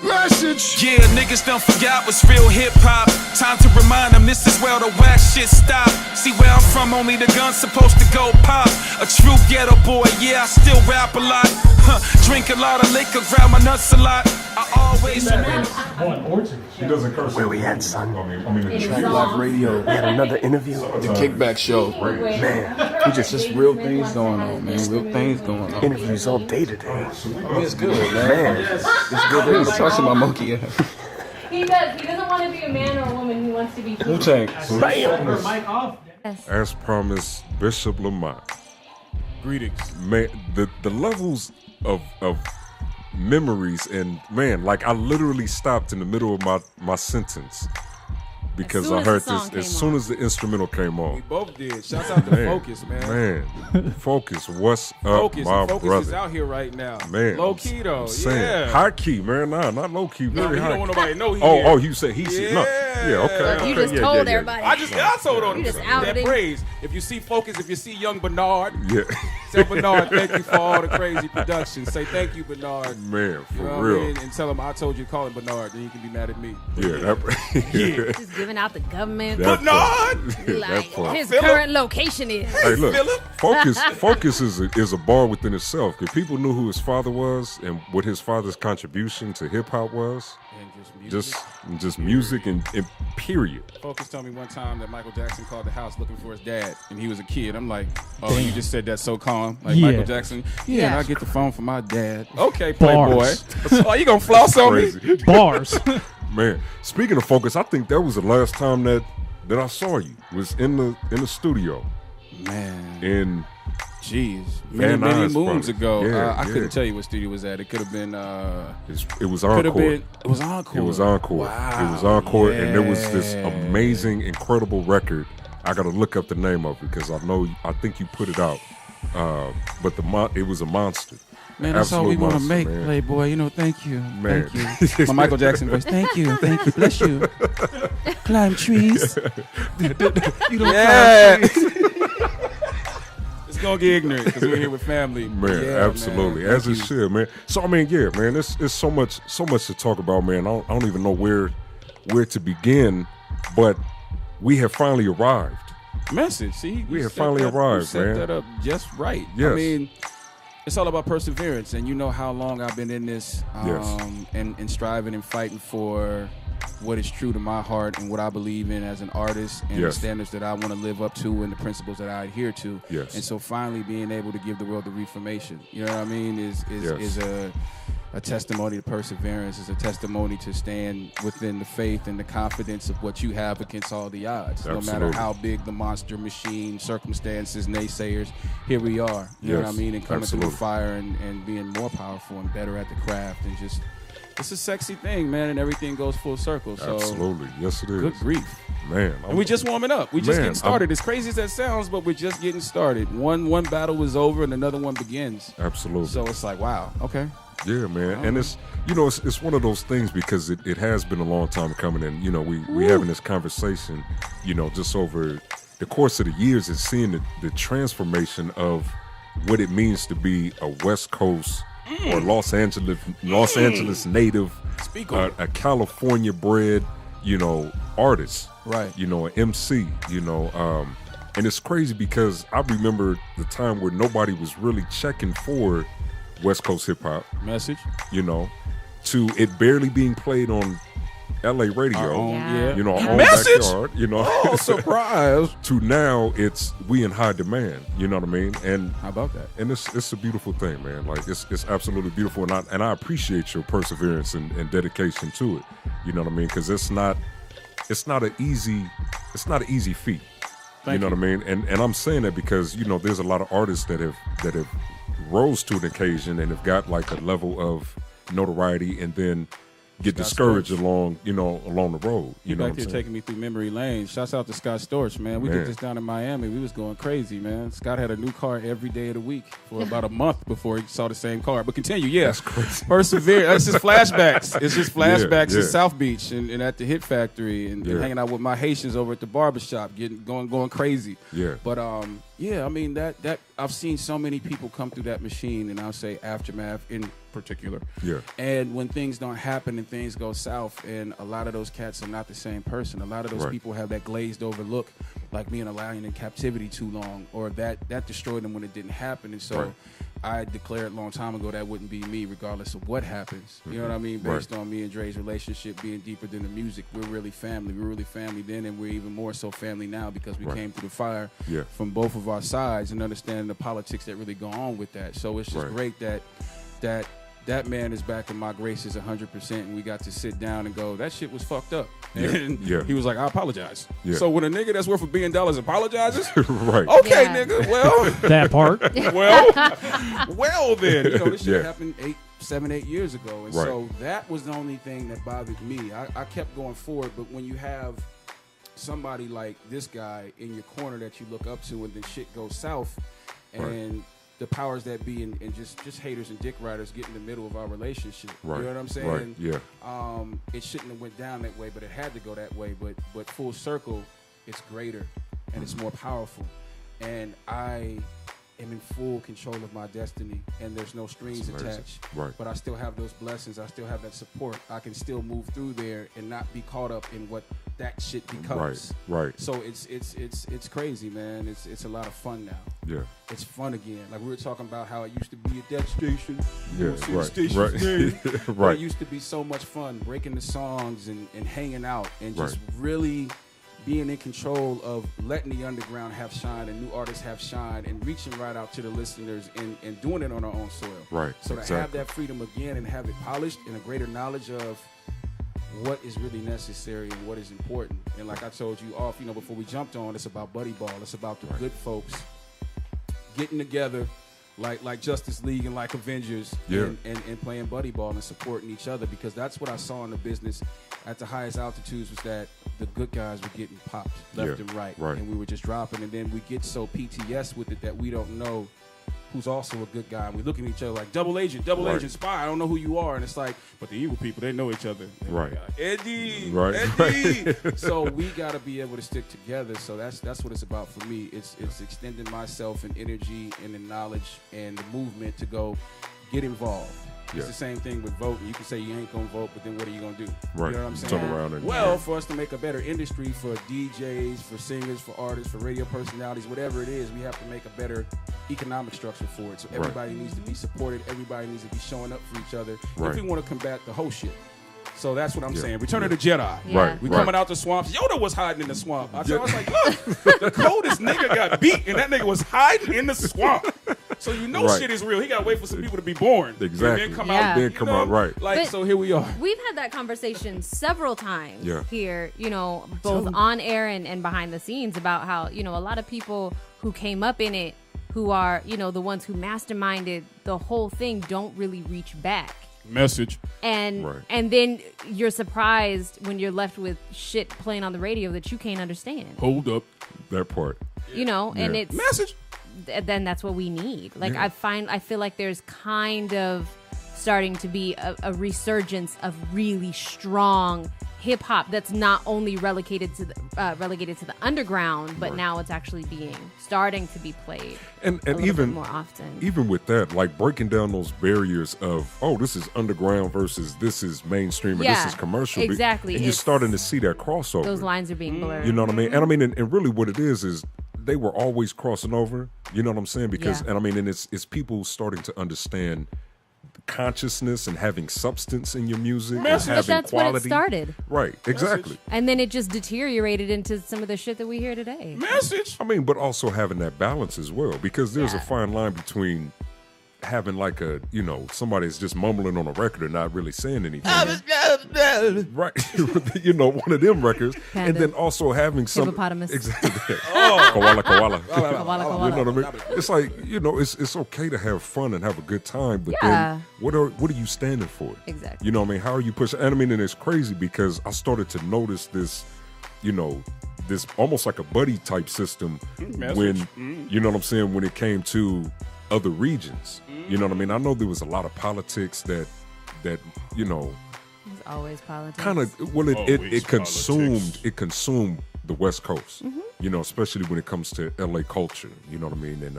Message. Yeah, niggas done forgot what's real hip-hop. Time to remind them this is where the whack shit stop. See where I'm from, only the gun's supposed to go pop. A true ghetto boy, yeah, I still rap a lot. Drink a lot of liquor, grab my nuts a lot. I always remember. He doesn't curse. Where we at, son? I mean, the Traklife Radio. We had another interview. The Kickback show. Man, We just real things going on, man. Real things going on. interviews all day today. I mean, it's good, man. Man, It's good that he's touching my monkey ass. He does. He doesn't want to be a man or a woman. He wants to be human. Wu-Tang. As promised, Bishop Lamont. Greetings. Man, the levels of memories and man, like I literally stopped in the middle of my sentence because I heard this as soon as the instrumental came on. We both did. Shouts out to Focus, man. Man, Focus, what's up, my Focus brother? is out here right now. Man, Low key though. Saying, Yeah. high key, man. Nah, not low key. No, Very you high. don't want nobody to know he Oh, here. oh, you said he said no. Yeah, okay. You okay, just yeah, told yeah, everybody. I told on him. You just outed that him. praise. If you see Focus, if you see young Bernard, Yeah, tell Bernard thank you for all the crazy production. Say thank you, Bernard. man, for You know real. what I mean? And tell him I told you to call him Bernard, then you can be mad at me. Yeah, that, Just giving out the government. that part. Like That part. his Phillip. current location is. Hey, look, Phillip. Focus is a bar within itself. If people knew who his father was and what his father's contribution to hip hop was, And just music. just music and period. Focus told me one time that Michael Jackson called the house looking for his dad, and he was a kid. I'm like, oh, you just said that so calm, like Michael Jackson. Yeah, and I get the phone from my dad. Okay, Playboy. Bars. Oh, you gonna floss on me? Crazy. Bars. Man, speaking of Focus, I think that was the last time that I saw you was in the studio. Man, In jeez, Van many Nuys moons probably. ago. Yeah, I yeah. couldn't tell you what studio it was at. It could have been. it was Could have Encore. been. It was Encore. It was Encore. Wow, It was Encore, and there was this yeah. amazing, incredible record. I got to look up the name of it because I think you put it out. But it was a monster. Man, that's all we want to monster, make, man. Playboy. You know, thank you. Man. Thank you. My Michael Jackson voice. Thank you. Bless you. Climb trees. You don't climb trees. It's going to get ignorant because we're here with family. Man, Yeah, absolutely, man. as it Thank you. should, man. So I mean, yeah, man, it's so much to talk about, man. I don't even know where to begin, but we have finally arrived. Message. See, We you have set finally that- arrived, you set man. that up just right. Yes. I mean, it's all about perseverance, and you know how long I've been in this, Yes. and striving and fighting for what is true to my heart and what I believe in as an artist, and Yes. the standards that I want to live up to and the principles that I adhere to. Yes. And so finally being able to give the world the reformation, you know what I mean, is Yes. a testimony to perseverance, is a testimony to stand within the faith and the confidence of what you have against all the odds. No matter Absolutely. how big the monster machine, circumstances, naysayers, here we are. You know what I Yes, mean? And coming through absolutely. the fire and being more powerful and better at the craft, and just, it's a sexy thing, man, and everything goes full circle. So Absolutely, yes, it is. good grief. Man. And we just warming up. We just Man, getting started. As crazy as that sounds, but we're just getting started. One battle is over and another one begins. Absolutely. So it's like, wow, okay. Yeah, man, and it's it's one of those things because it has been a long time coming, and we having this conversation, just over the course of the years and seeing the transformation of what it means to be a West Coast or Los Angeles native, Speak on it. a California bred, artist, Right. an MC, and it's crazy because I remember the time where nobody was really checking for West Coast hip hop, Message. to it barely being played on LA radio, Our own, Yeah. yeah. our own Message? backyard, Oh, surprise. to now it's we in high demand, you know what I mean? And How about that? it's a beautiful thing, man. Like it's absolutely beautiful, and I appreciate your perseverance and dedication to it. You know what I mean? Because it's not an easy feat. Thank you know what I mean? And I'm saying that because there's a lot of artists that have rose to an occasion and have got like a level of notoriety and then get Scott discouraged Storch. along the road. You know Back what here I'm saying? taking me through memory lane. Shouts out to Scott Storch, man. We Man. did this down in Miami. We was going crazy, man. Scott had a new car every day of the week for about a month before he saw the same car. But continue, yeah. That's crazy. Persevere. That's just flashbacks. It's just flashbacks Yeah. to South Beach and at the Hit Factory and Yeah. hanging out with my Haitians over at the barbershop, going crazy. Yeah. But Yeah, I mean that I've seen so many people come through that machine, and I'll say Aftermath in particular. Yeah. And when things don't happen and things go south, and a lot of those cats are not the same person. A lot of those Right. people have that glazed over look, like being a lion in captivity too long, or that destroyed them when it didn't happen. And so Right. I declared a long time ago that wouldn't be me, regardless of what happens. You know what I mean? Right. Based on me and Dre's relationship being deeper than the music, we're really family. We're really family then, and we're even more so family now because we Right. came through the fire Yeah. from both of our sides and understanding the politics that really go on with that. So it's just Right. great that man is back in my graces 100%, and we got to sit down and go, that shit was fucked up. Yeah. And Yeah. he was like, I apologize. Yeah. So when a nigga that's worth $1 billion apologizes, Right. okay, Yeah. nigga, well, That part. well then, you know, this shit Yeah. happened 7, 8 years ago, and Right. so that was the only thing that bothered me. I kept going forward, but when you have somebody like this guy in your corner that you look up to, and then shit goes south, and the powers that be and just haters and dick riders get in the middle of our relationship. Right. You know what I'm saying? Right. Yeah. It shouldn't have went down that way, but it had to go that way. But full circle, it's greater and it's more powerful. And I am in full control of my destiny, and there's no strings That's amazing. attached. Right. But I still have those blessings. I still have that support. I can still move through there and not be caught up in what that shit becomes. Right. So it's crazy, man. It's a lot of fun now. Yeah. It's fun again. Like we were talking about how it used to be at that station. Yeah. You don't see the Right. station's Right. name. But Right. it used to be so much fun breaking the songs and hanging out and just Right. really being in control of letting the underground have shine and new artists have shine and reaching right out to the listeners and doing it on our own soil. Right. So to have Exactly. that freedom again and have it polished and a greater knowledge of what is really necessary and what is important. And like I told you off, before we jumped on, it's about buddy ball. It's about the good folks getting together like Justice League and like Avengers Yeah. and playing buddy ball and supporting each other, because that's what I saw in the business at the highest altitudes, was that the good guys were getting popped left Yeah. and right. Right. And we were just dropping, and then we get so PTS with it that we don't know who's also a good guy. And we look at each other like double agent, Right. spy. I don't know who you are. And it's like, but the evil people, they know each other. And Right. we got Eddie. Right. Eddie. So we got to be able to stick together. So that's what it's about for me. It's extending myself and energy and the knowledge and the movement to go get involved. Yeah. It's the same thing with voting. You can say you ain't going to vote, but then what are you going to do? Right. You know what I'm saying? Turn around and Well, for us to make a better industry for DJs, for singers, for artists, for radio personalities, whatever it is, we have to make a better economic structure for it. So Right. everybody needs to be supported. Everybody needs to be showing up for each other Right. if we want to combat the whole shit. So that's what I'm Yeah. saying. Return of the Jedi. Yeah. Right. We right. coming out the swamps. Yoda was hiding in the swamp. I was like, look, the coldest nigga got beat, and that nigga was hiding in the swamp. So you know Right. shit is real. He got to wait for some people to be born. Exactly. And then come Yeah. out. Then come out, right. Like, But- so here we are. We've had that conversation several times Yeah. here, both on air and behind the scenes, about how, a lot of people who came up in it, who are, the ones who masterminded the whole thing, don't really reach back. Message. And Right. and then you're surprised when you're left with shit playing on the radio that you can't understand. Hold up. That part. And Yeah. it's Message. then that's what we need. Like Yeah. I feel like there's kind of starting to be a resurgence of really strong hip hop that's not only relegated to the underground, but Right. now it's actually starting to be played And a little even bit more often. even with that, like breaking down those barriers of, oh, this is underground versus this is mainstream or Yeah, this is commercial. exactly. And you're It's- starting to see that crossover. Those lines are being blurred. You know what I mean? And I mean, and really what it is they were always crossing over. You know what I'm saying? Because, Yeah. and I mean, and it's people starting to understand consciousness and having substance in your music and But having that's quality. what it started. Right, exactly. And then it just deteriorated into some of the shit that we hear today. Message. I mean, but also having that balance as well, because there's a Yeah. fine line between having like a, somebody's just mumbling on a record and not really saying anything. Right. One of them records. Panda. And then also having some. Hippopotamus. Exactly. Koala, koala. Koala, koala. You know what I mean? It's like, it's okay to have fun and have a good time, but Yeah. then what are you standing for? Exactly. You know what I mean? How are you pushing? And I mean, and it's crazy because I started to notice this, this almost like a buddy type system when, you know what I'm saying, when it came to other regions. You know what I mean? I know there was a lot of politics that It's always politics. kind of, well, it Always consumed politics. it consumed the West Coast. Mm-hmm. especially when it comes to LA culture, you know what I mean? And,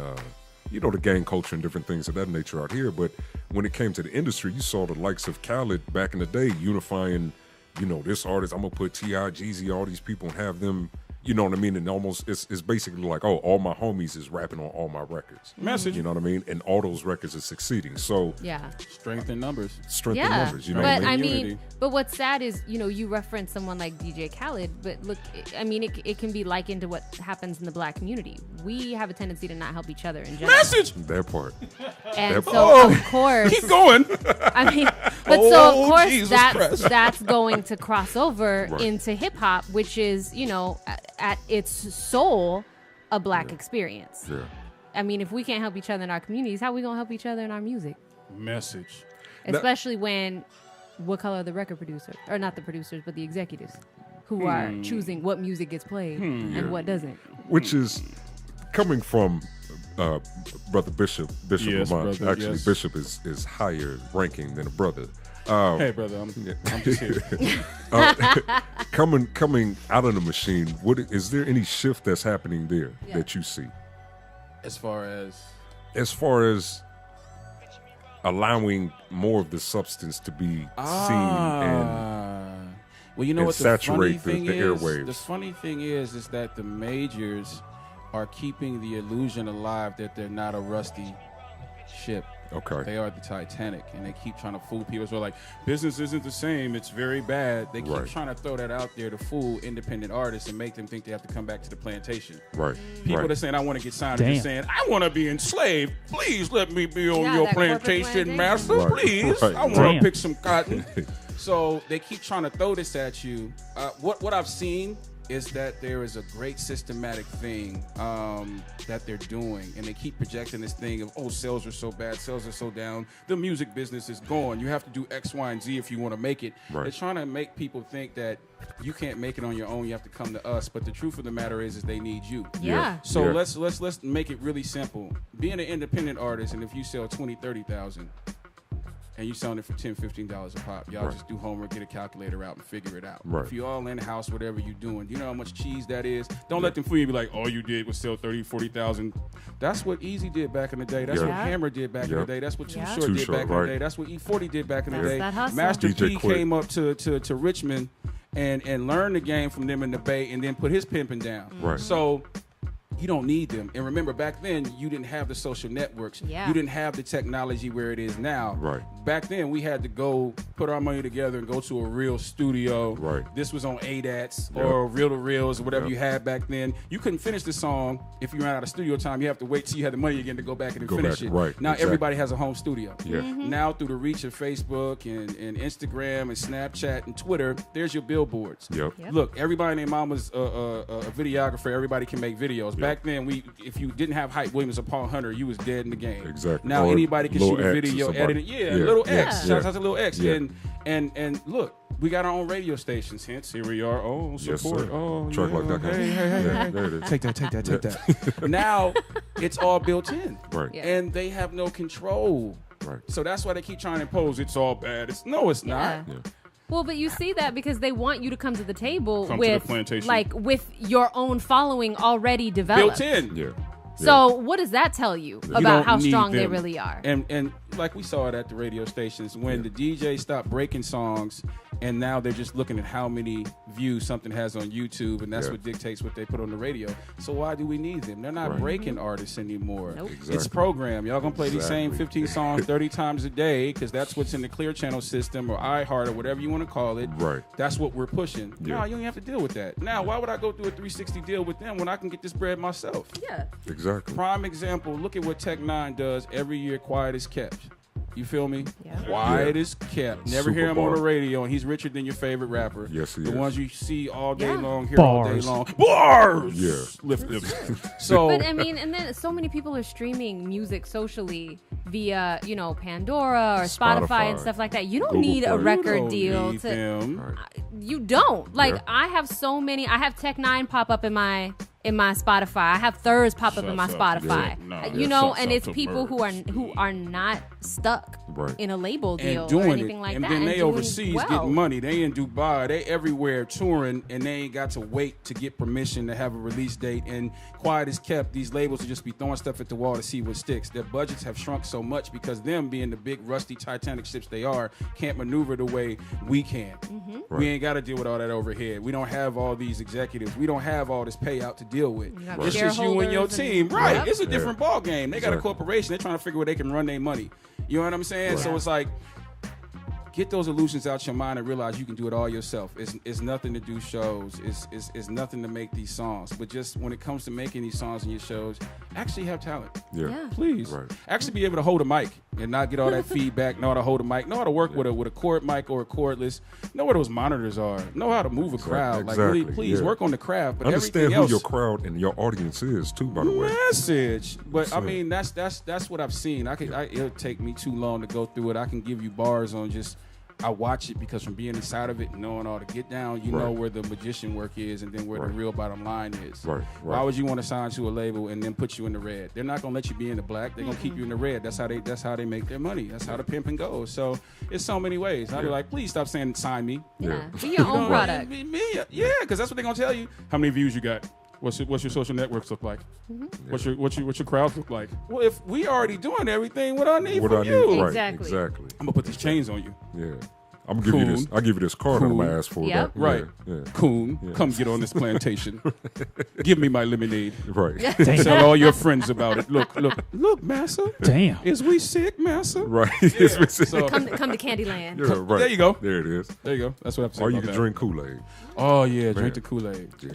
the gang culture and different things of that nature out here. But when it came to the industry, you saw the likes of Khaled back in the day unifying, this artist, I'm going to put T.I., Jeezy, all these people and have them, you know what I mean? And almost, it's basically like, oh, all my homies is rapping on all my records. Message. You know what I mean? And all those records are succeeding. So Yeah. Strength in numbers. strength in numbers, you know but what I mean? Unity. but what's sad is, you reference someone like DJ Khaled, but look, I mean, it can be likened to what happens in the black community. We have a tendency to not help each other in general. Message. That part. And so, of course, Keep going. I mean, but so of course Jesus Christ. that's going to cross over Right. into hip hop, which is, at its soul, a black experience. Yeah. I mean, if we can't help each other in our communities, how are we gonna help each other in our music? Message. Especially when, what color are the record producers, or not the producers, but the executives, who are choosing what music gets played and what doesn't. Which is coming from Brother Bishop Yes, Lamont. brother, Actually, yes. Bishop is higher ranking than a brother. Hey, brother, I'm just here. Coming out of the machine, is there any shift that's happening there that you see? As far as Allowing more of the substance to be seen and well, you know and what the funny saturate thing the is? airwaves. The funny thing is that the majors are keeping the illusion alive that they're not a rusty ship. okay. They are the Titanic, and they keep trying to fool people. So like, business isn't the same. It's very bad. They keep Right. trying to throw that out there to fool independent artists and make them think they have to come back to the plantation. Right. People right. that saying, I want to get signed are just saying, I want to be enslaved. Please let me be on Yeah, your that corporate plantation, plantation. master. Right, Please. right, I want right. to pick some cotton. So they keep trying to throw this at you. What I've seen is that there is a great systematic thing that they're doing, and they keep projecting this thing of, oh, sales are so bad, sales are so down, the music business is gone, you have to do X, Y, and Z if you want to make it. Right. They're trying to make people think that you can't make it on your own, you have to come to us, but the truth of the matter is they need you. Yeah. So Yeah. let's make it really simple. Being an independent artist, and if you sell 20, 30,000, and you selling it for $10, $15 a pop, y'all Right. just do homework, get a calculator out, and figure it out. Right. If you all in house, whatever you doing, you know how much cheese that is. Don't let them fool you. Be like, all you did was sell 30, 40,000. That's what Easy did back in the day. That's Yeah. what Hammer did back in Yeah. the day. That's what Too Yeah. Short Too did Short, back in right. the day. That's what E40 did back in the That's day. that hustle. Master DJ P Quick. came up to Richmond and learned the game from them in the Bay, and then put his pimping down. Right. So you don't need them. And remember, back then, you didn't have the social networks. Yeah. You didn't have the technology where it is now. Right. Back then, we had to go put our money together and go to a real studio. Right. This was on ADATs Yep. or reel-to-reels or whatever Yep. you had back then. You couldn't finish the song if you ran out of studio time. You have to wait till you had the money again to go back and Go finish back, it. right, Now, exactly. everybody has a home studio. Yeah. Now, through the reach of Facebook and Instagram and Snapchat and Twitter, there's your billboards. Yep. Yep. Look, everybody and their mama's a videographer. Everybody can make videos. Back then, if you didn't have Hype Williams or Paul Hunter, you was dead in the game. Exactly. Now Or anybody can Lil shoot a X or video, somebody. edit it. Yeah, Yeah, Little yeah, X. yeah. Shout out to Little X. Yeah. And look, we got our own radio stations. Hence, here we are. Oh, Yes, support. sir. Oh, Traklife.com. Hey. Yeah, there it is. Take that. Now it's all built in. Right. Yeah. And they have no control. Right. So that's why they keep trying to impose it's all bad. It's not. Yeah. Yeah. Well, but you see that because they want you to come to the table Come to the with plantation. with your own following already developed. Built in. Yeah. So what does that tell you You about don't how need strong they them. really are? And like we saw it at the radio stations when the DJ stopped breaking songs, and now they're just looking at how many views something has on YouTube, and that's Yeah. what dictates what they put on the radio. So why do we need them? They're not Right. breaking artists anymore. Nope. It's Exactly. programmed. Y'all gonna play these same Exactly. 15 songs 30 times a day because that's what's in the Clear Channel system or iHeart or whatever you want to call it. Right. That's what we're pushing. Yeah. No, you don't have to deal with that. Now, why would I go through a 360 deal with them when I can get this bread myself? Yeah. Exactly. Prime example, look at what Tech Nine does every year. Quiet is kept. You feel me? Yeah. Quiet Yeah. is kept. Never Super hear him on bar. the radio, and he's richer than your favorite rapper. Yes, he the is. ones you see all day Yeah. long, hear all day Bars. long. Bars. Yeah. Lift them. So But I mean, and then so many people are streaming music socially via, Pandora or Spotify, Spotify, and stuff like that. You don't Google need a Play. you record don't deal need to. them. Right. You don't. Like Yeah. I have so many. I have Tech Nine pop up in my Spotify. I have Thurs pop up in my Shuts up to Spotify. Tech Nine. You know, Shuts and up it's to people who birds. are not stuck in a label deal and doing or anything it. like and that. Then they doing overseas well. getting money. They in Dubai. They everywhere touring, and they ain't got to wait to get permission to have a release date. And quiet as kept, these labels will just be throwing stuff at the wall to see what sticks. Their budgets have shrunk so much because them being the big rusty Titanic ships they are, can't maneuver the way we can. We ain't got to deal with all that overhead. We don't have all these executives. We don't have all this payout to deal with. It's just you and your team. Right. Yep. It's a different ball game. They got a corporation. They're trying to figure where they can run their money. You know what I'm saying? So it's like, get those illusions out your mind and realize you can do it all yourself. It's nothing to do shows. It's nothing to make these songs. But just when it comes to making these songs and your shows, actually have talent. Yeah. Please. Right. Actually be able to hold a mic and not get all that feedback. Know how to hold a mic. Know how to work with a cord mic or a cordless. Know where those monitors are. Know how to move a crowd. Like, really, please work on the craft. But understand everything who else, your crowd and your audience is too, by the way. message. But I mean, that's what I've seen. It'll take me too long to go through it. I can give you bars on just. I watch it because from being inside of it and knowing all the get down, you know where the magician work is and then where the real bottom line is. Right. Why would you want to sign to a label and then put you in the red? They're not gonna let you be in the black. They're gonna keep you in the red. That's how they make their money. That's how the pimping goes. So it's so many ways. I'd be like, please stop saying sign me. Yeah. Be your own product. Yeah, because that's what they're gonna tell you. How many views you got? What's your social networks look like? What's your crowds look like? Well, if we already doing everything, what I need from you? Right, Exactly. exactly. I'm gonna put these chains on you. Yeah. I'm gonna give you this. I'll give you this card on my ass for Yep. that. Right. Yeah. Coon, come get on this plantation. Give me my lemonade. Right. Tell all your friends about it. Look, massa. Damn. Is we sick, massa? Right. Yeah. So, Come to Candyland. Yeah, right. There you go. There it is. there you go. That's what I have to say Or you about can that. drink Kool-Aid. Oh, yeah, drink the Kool-Aid. Yeah.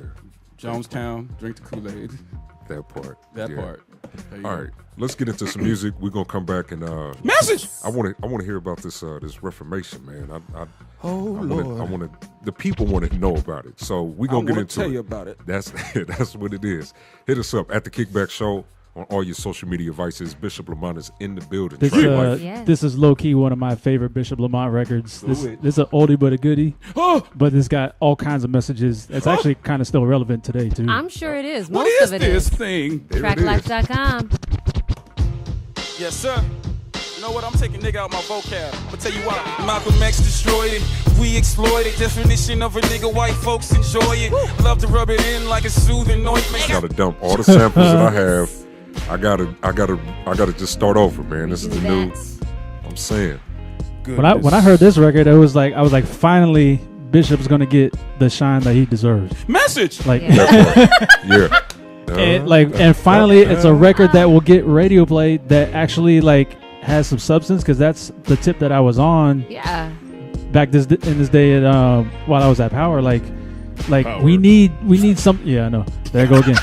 Jonestown, drink the Kool-Aid. That part. That Yeah. part. There you All go. right. Let's get into some music. We're gonna come back and Message! I want to hear about this Reformation, man. I Lord. want to. The people want to know about it, so we're gonna get into tell it. you about it. That's what it is. Hit us up at the Kickback Show on all your social media devices. Bishop Lamont is in the building. This, Traklife. Yes. this is low key one of my favorite Bishop Lamont records. This is an oldie but a goodie, Oh, but it's got all kinds of messages. It's actually kind of still relevant today too. I'm sure it is. what Most is of it this is. thing? There it is. Traklife.com. Yes, sir. You know what? I'm taking nigga out my vocab. But tell you what, Malcolm X destroyed it. We exploited. Definition of a nigga, white folks enjoy it. Love to rub it in like a soothing ointment. Gotta dump all the samples that I have. I gotta just start over, man. This is the new. I'm saying. when I heard this record, I was like, finally, Bishop's gonna get the shine that he deserves. Message! Like, Yeah. Yeah. and finally, it's a record that will get radio play that actually has some substance, because that's the tip that I was on Yeah. back in this day at while I was at Power. Like Power. we need some. Yeah, I know. There I go again.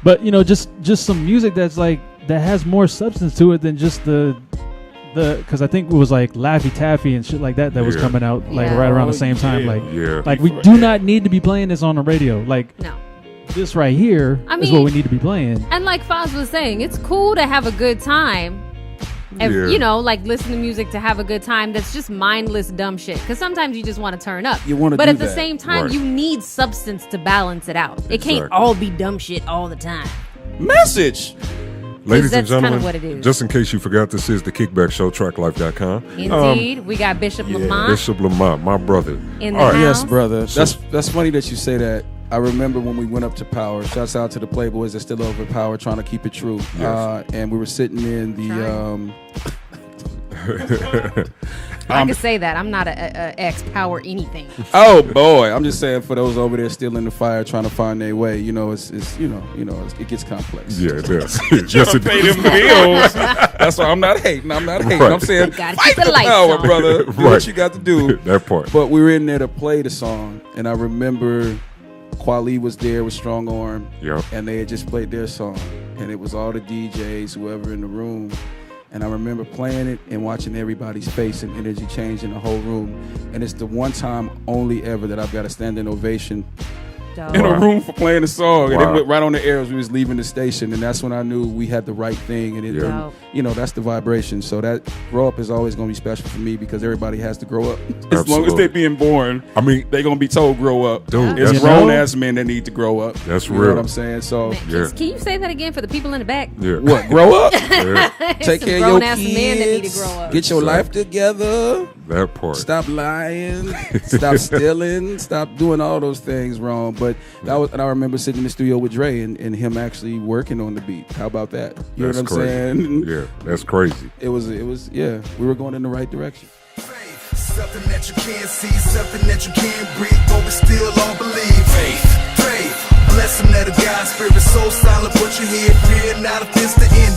But just some music that's that has more substance to it than just the because I think it was like Laffy Taffy and shit like that was Yeah. coming out Yeah. right around the same time. Yeah. We do not need to be playing this on the radio. No. This right here is what we need to be playing. And like Foz was saying, it's cool to have a good time. If, Yeah. listen to music to have a good time that's just mindless dumb shit. Because sometimes you just want to turn up. You wanna But do at the that. same time, Right. you need substance to balance it out. It can't Exactly. all be dumb shit all the time. Message! Ladies and that's kinda gentlemen, what it is. just in case you forgot, this is the Kickback Show, Traklife.com. Indeed. We got Bishop Lamont Bishop Lamont, my brother. in the All right. house. Yes, brother. That's funny that you say that. I remember when we went up to Power. Shouts out to the Playboys that's still over Power, trying to keep it true. Yes. And we were sitting in the. I can say that. I'm not a ex-power anything. Oh boy, I'm just saying for those over there still in the fire trying to find their way. It gets complex. Yeah, it does. Yes, it Pay does. them bills. That's why I'm not hating. Right. I'm saying Gotta fight keep the the lights power, on. brother. Do Right. what you got to do. That part. But we were in there to play the song, and I remember Kweli was there with Strong Arm, Yep. and they had just played their song, and it was all the DJs, whoever in the room. And I remember playing it and watching everybody's face and energy change in the whole room. And it's the one time only ever that I've got a standing ovation Dope. in a room for playing the song, and it Wow. went right on the air as we was leaving the station, and that's when I knew we had the right thing, and it, Yeah. Dope. you know, that's the vibration. So that grow up is always gonna be special for me because everybody has to grow up. As long as Absolutely. they being born, I mean, they gonna be told grow up. dude, It's that's grown ass men that need to grow up. That's You know real. what I'm saying? So Man, Yeah. can you say that again for the people in the back? yeah. what? Grow up. Yeah, Take Some care of your grown-ass men that need to kids. grow up. Get your life together. that part. Stop lying. Stop stealing. Stop doing all those things wrong. But that was, and I remember sitting in the studio with Dre and him actually working on the beat. How about that? You That's know what I'm crazy. saying? Yeah, that's crazy. It was, yeah. We were going in the right direction. Something that you can't see, something that you can't breathe, but we still all believe. Faith, bless him, let a God spirit so silent, but you hear fear, not if it's the end